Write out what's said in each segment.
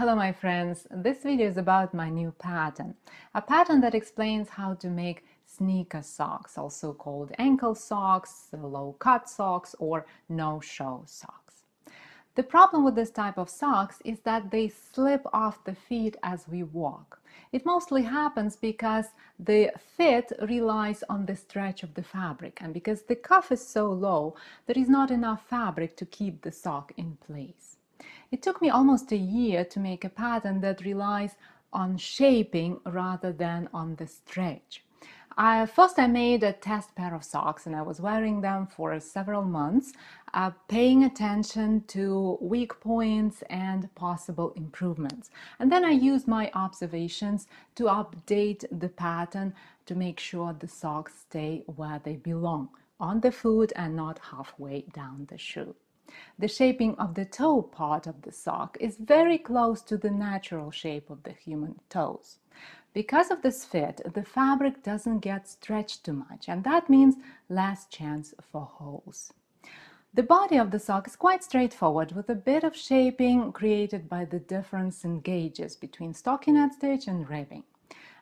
Hello my friends, this video is about my new pattern. A pattern that explains how to make sneaker socks, also called ankle socks, low-cut socks or no-show socks. The problem with this type of socks is that they slip off the feet as we walk. It mostly happens because the fit relies on the stretch of the fabric, and because the cuff is so low, there is not enough fabric to keep the sock in place. It took me almost a year to make a pattern that relies on shaping rather than on the stretch. First I made a test pair of socks and I was wearing them for several months, paying attention to weak points and possible improvements. And then I used my observations to update the pattern to make sure the socks stay where they belong, on the foot and not halfway down the shoe. The shaping of the toe part of the sock is very close to the natural shape of the human toes. Because of this fit, the fabric doesn't get stretched too much, and that means less chance for holes. The body of the sock is quite straightforward, with a bit of shaping created by the difference in gauges between stockinette stitch and ribbing.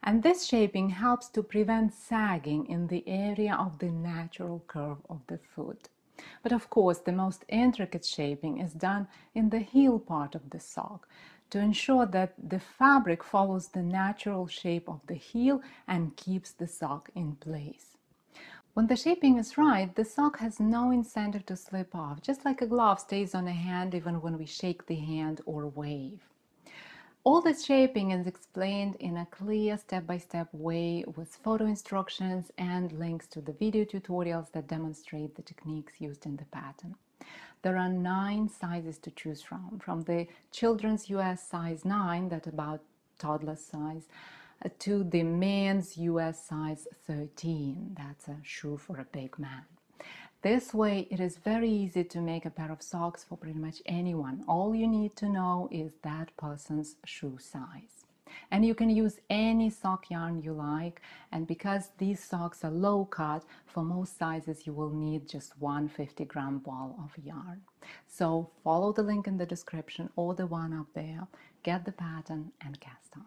And this shaping helps to prevent sagging in the area of the natural curve of the foot. But of course, the most intricate shaping is done in the heel part of the sock to ensure that the fabric follows the natural shape of the heel and keeps the sock in place. When the shaping is right, the sock has no incentive to slip off, just like a glove stays on a hand even when we shake the hand or wave. All this shaping is explained in a clear step-by-step way with photo instructions and links to the video tutorials that demonstrate the techniques used in the pattern. There are 9 sizes to choose from the children's US size 9, that's about toddler size, to the men's US size 13, that's a shoe for a big man. This way, it is very easy to make a pair of socks for pretty much anyone. All you need to know is that person's shoe size. And you can use any sock yarn you like, and because these socks are low cut, for most sizes you will need just one 50-gram ball of yarn. So follow the link in the description or the one up there, get the pattern and cast on.